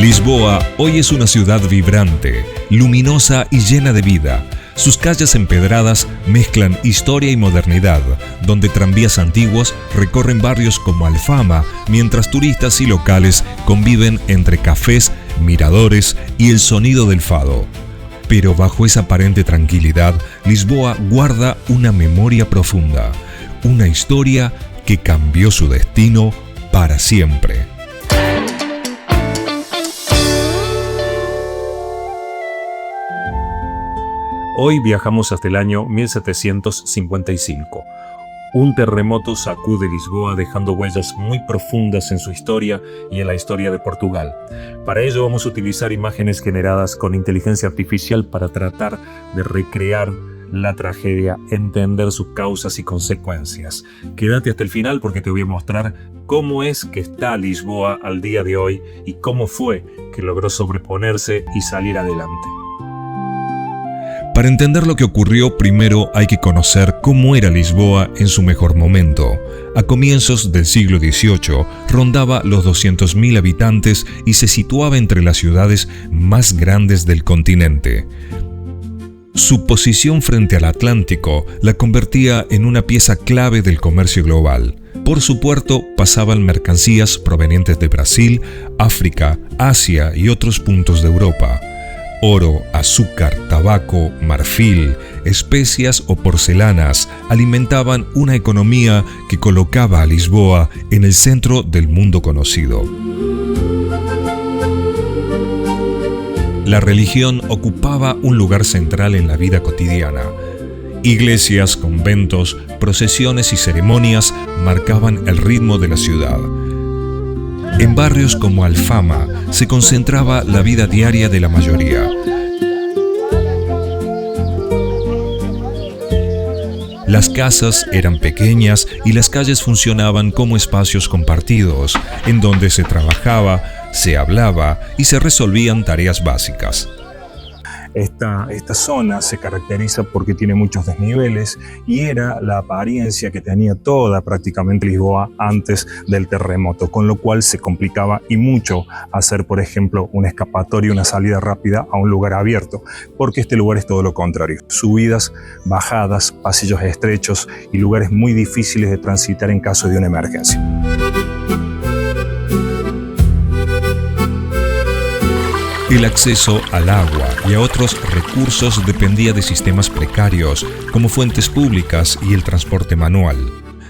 Lisboa hoy es una ciudad vibrante, luminosa y llena de vida. Sus calles empedradas mezclan historia y modernidad, donde tranvías antiguos recorren barrios como Alfama, mientras turistas y locales conviven entre cafés, miradores y el sonido del fado. Pero bajo esa aparente tranquilidad, Lisboa guarda una memoria profunda, una historia que cambió su destino para siempre. Hoy viajamos hasta el año 1755. Un terremoto sacude Lisboa dejando huellas muy profundas en su historia y en la historia de Portugal. Para ello vamos a utilizar imágenes generadas con inteligencia artificial para tratar de recrear la tragedia, entender sus causas y consecuencias. Quédate hasta el final porque te voy a mostrar cómo es que está Lisboa al día de hoy y cómo fue que logró sobreponerse y salir adelante. Para entender lo que ocurrió, primero hay que conocer cómo era Lisboa en su mejor momento. A comienzos del siglo XVIII rondaba los 200.000 habitantes y se situaba entre las ciudades más grandes del continente. Su posición frente al Atlántico la convertía en una pieza clave del comercio global. Por su puerto pasaban mercancías provenientes de Brasil, África, Asia y otros puntos de Europa. Oro, azúcar, tabaco, marfil, especias o porcelanas alimentaban una economía que colocaba a Lisboa en el centro del mundo conocido. La religión ocupaba un lugar central en la vida cotidiana. Iglesias, conventos, procesiones y ceremonias marcaban el ritmo de la ciudad. En barrios como Alfama se concentraba la vida diaria de la mayoría. Las casas eran pequeñas y las calles funcionaban como espacios compartidos, en donde se trabajaba, se hablaba y se resolvían tareas básicas. Esta zona se caracteriza porque tiene muchos desniveles y era la apariencia que tenía toda prácticamente Lisboa antes del terremoto, con lo cual se complicaba y mucho hacer, por ejemplo, una escapatoria, una salida rápida a un lugar abierto, porque este lugar es todo lo contrario: subidas, bajadas, pasillos estrechos y lugares muy difíciles de transitar en caso de una emergencia. El acceso al agua y a otros recursos dependía de sistemas precarios, como fuentes públicas y el transporte manual.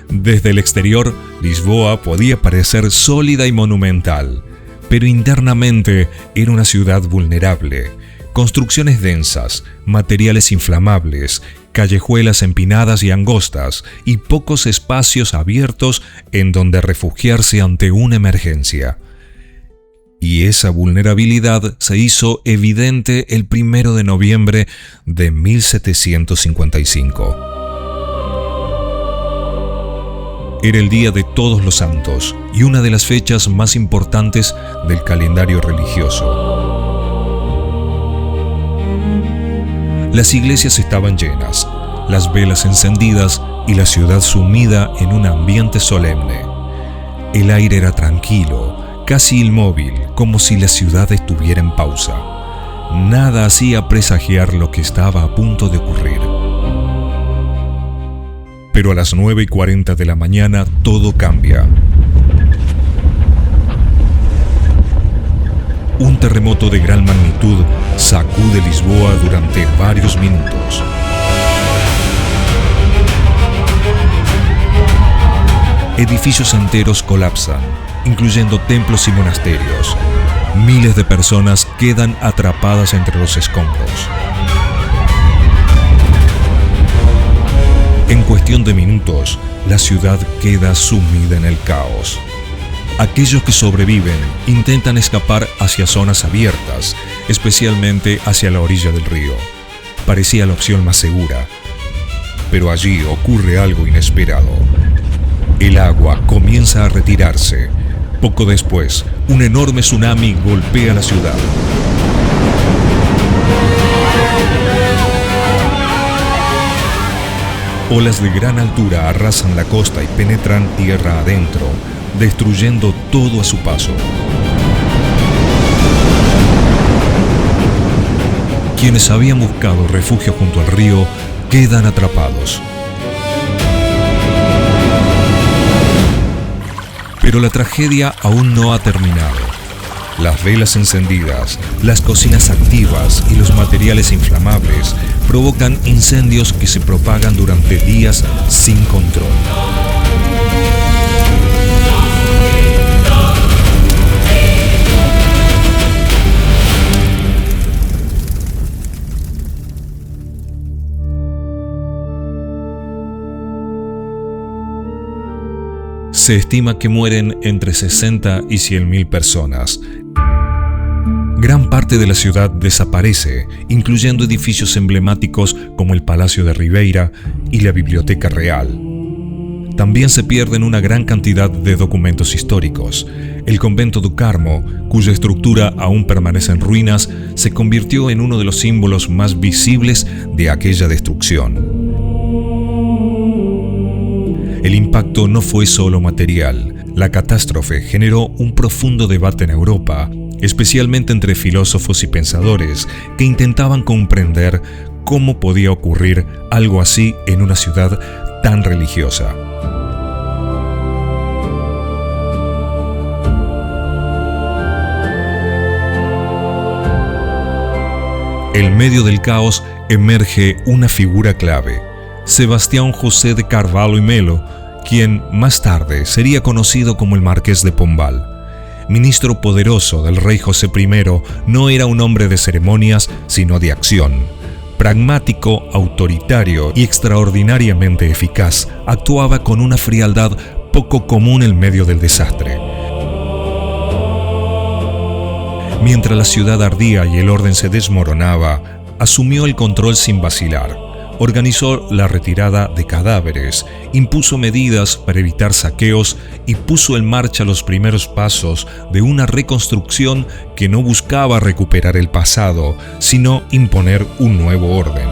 Desde el exterior, Lisboa podía parecer sólida y monumental, pero internamente era una ciudad vulnerable. Construcciones densas, materiales inflamables, callejuelas empinadas y angostas, y pocos espacios abiertos en donde refugiarse ante una emergencia. Y esa vulnerabilidad se hizo evidente el 1 de noviembre de 1755. Era el Día de Todos los Santos y una de las fechas más importantes del calendario religioso. Las iglesias estaban llenas, las velas encendidas y la ciudad sumida en un ambiente solemne. El aire era tranquilo, casi inmóvil, como si la ciudad estuviera en pausa. Nada hacía presagiar lo que estaba a punto de ocurrir. Pero a las 9:40 de la mañana todo cambia. Un terremoto de gran magnitud sacude Lisboa durante varios minutos. Edificios enteros colapsan, incluyendo templos y monasterios. Miles de personas quedan atrapadas entre los escombros. En cuestión de minutos, la ciudad queda sumida en el caos. Aquellos que sobreviven intentan escapar hacia zonas abiertas, especialmente hacia la orilla del río. Parecía la opción más segura, pero allí ocurre algo inesperado. El agua comienza a retirarse. Poco después, un enorme tsunami golpea la ciudad. Olas de gran altura arrasan la costa y penetran tierra adentro, destruyendo todo a su paso. quienes habían buscado refugio junto al río quedan atrapados. Pero la tragedia aún no ha terminado. Las velas encendidas, las cocinas activas y los materiales inflamables provocan incendios que se propagan durante días sin control. Se estima que mueren entre 60 y 100.000 personas. Gran parte de la ciudad desaparece, incluyendo edificios emblemáticos como el Palacio de Ribeira y la Biblioteca Real. También se pierden una gran cantidad de documentos históricos. El convento do Carmo, cuya estructura aún permanece en ruinas, se convirtió en uno de los símbolos más visibles de aquella destrucción. El impacto no fue solo material. La catástrofe generó un profundo debate en Europa, especialmente entre filósofos y pensadores que intentaban comprender cómo podía ocurrir algo así en una ciudad tan religiosa. En medio del caos emerge una figura clave: Sebastián José de Carvalho y Melo, quien más tarde sería conocido como el Marqués de Pombal. Ministro poderoso del rey José I, no era un hombre de ceremonias, sino de acción. Pragmático, autoritario y extraordinariamente eficaz, actuaba con una frialdad poco común en medio del desastre. Mientras la ciudad ardía y el orden se desmoronaba, asumió el control sin vacilar. Organizó la retirada de cadáveres, impuso medidas para evitar saqueos y puso en marcha los primeros pasos de una reconstrucción que no buscaba recuperar el pasado, sino imponer un nuevo orden.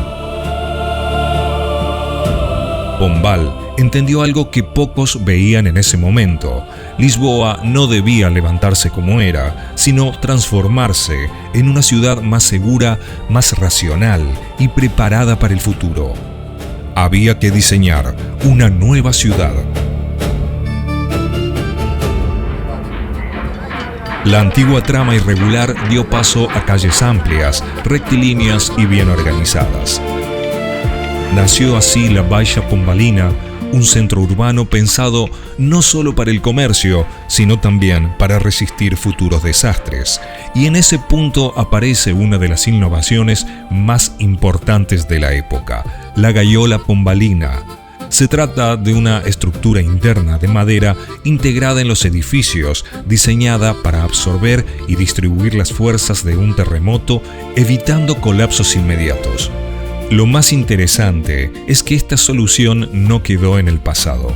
Pombal entendió algo que pocos veían en ese momento. Lisboa no debía levantarse como era, sino transformarse en una ciudad más segura, más racional y preparada para el futuro. Había que diseñar una nueva ciudad. La antigua trama irregular dio paso a calles amplias, rectilíneas y bien organizadas. Nació así la Baixa Pombalina, un centro urbano pensado no solo para el comercio, sino también para resistir futuros desastres. Y en ese punto aparece una de las innovaciones más importantes de la época, la gaiola pombalina. Se trata de una estructura interna de madera integrada en los edificios, diseñada para absorber y distribuir las fuerzas de un terremoto, evitando colapsos inmediatos. Lo más interesante es que esta solución no quedó en el pasado.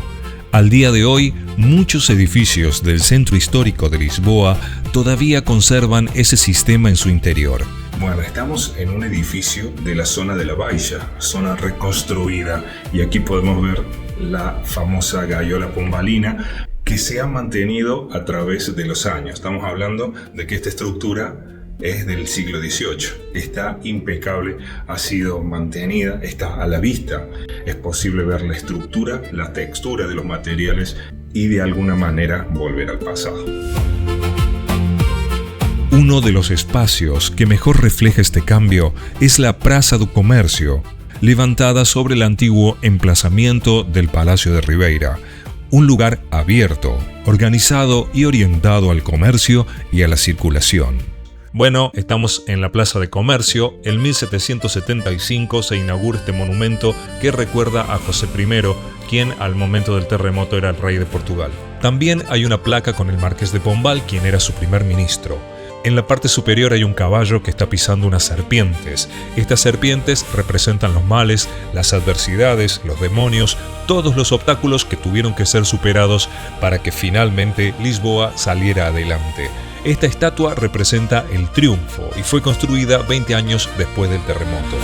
Al día de hoy, muchos edificios del centro histórico de Lisboa todavía conservan ese sistema en su interior. Bueno, estamos en un edificio de la zona de la Baixa, zona reconstruida, y aquí podemos ver la famosa gaiola pombalina que se ha mantenido a través de los años. Estamos hablando de que esta estructura es del siglo XVIII, está impecable, ha sido mantenida, está a la vista. Es posible ver la estructura, la textura de los materiales y de alguna manera volver al pasado. Uno de los espacios que mejor refleja este cambio es la Praça do Comércio, levantada sobre el antiguo emplazamiento del Palacio de Ribeira, un lugar abierto, organizado y orientado al comercio y a la circulación. Bueno, estamos en la Plaza de Comercio. En 1775 se inaugura este monumento que recuerda a José I, quien al momento del terremoto era el rey de Portugal. También hay una placa con el Marqués de Pombal, quien era su primer ministro. En la parte superior hay un caballo que está pisando unas serpientes. Estas serpientes representan los males, las adversidades, los demonios, todos los obstáculos que tuvieron que ser superados para que finalmente Lisboa saliera adelante. Esta estatua representa el triunfo y fue construida 20 años después del terremoto.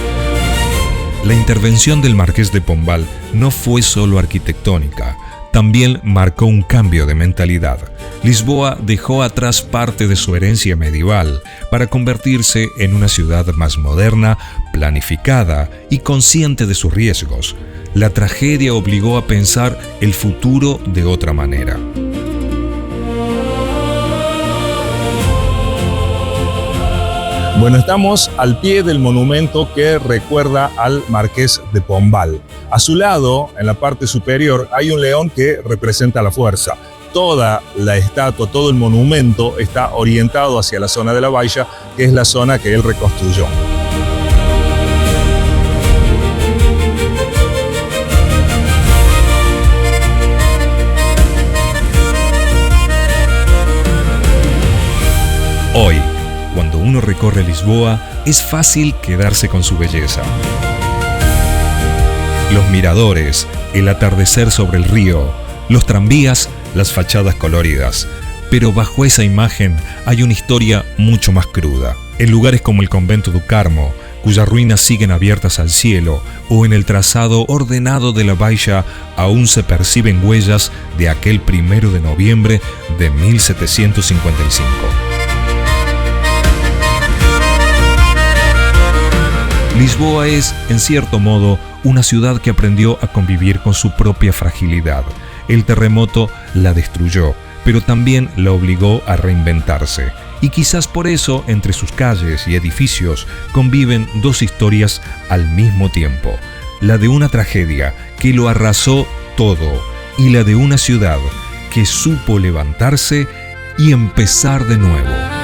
La intervención del Marqués de Pombal no fue solo arquitectónica, también marcó un cambio de mentalidad. Lisboa dejó atrás parte de su herencia medieval para convertirse en una ciudad más moderna, planificada y consciente de sus riesgos. La tragedia obligó a pensar el futuro de otra manera. Bueno, estamos al pie del monumento que recuerda al Marqués de Pombal. A su lado, en la parte superior, hay un león que representa la fuerza. Toda la estatua, todo el monumento está orientado hacia la zona de la Baixa, que es la zona que él reconstruyó. Hoy, cuando uno recorre Lisboa, es fácil quedarse con su belleza. Los miradores, el atardecer sobre el río, los tranvías, las fachadas coloridas. Pero bajo esa imagen hay una historia mucho más cruda. En lugares como el convento do Carmo, cuyas ruinas siguen abiertas al cielo, o en el trazado ordenado de la Baixa, aún se perciben huellas de aquel 1 de noviembre de 1755. Lisboa es, en cierto modo, una ciudad que aprendió a convivir con su propia fragilidad. El terremoto la destruyó, pero también la obligó a reinventarse. Y quizás por eso, entre sus calles y edificios, conviven dos historias al mismo tiempo. La de una tragedia que lo arrasó todo, y la de una ciudad que supo levantarse y empezar de nuevo.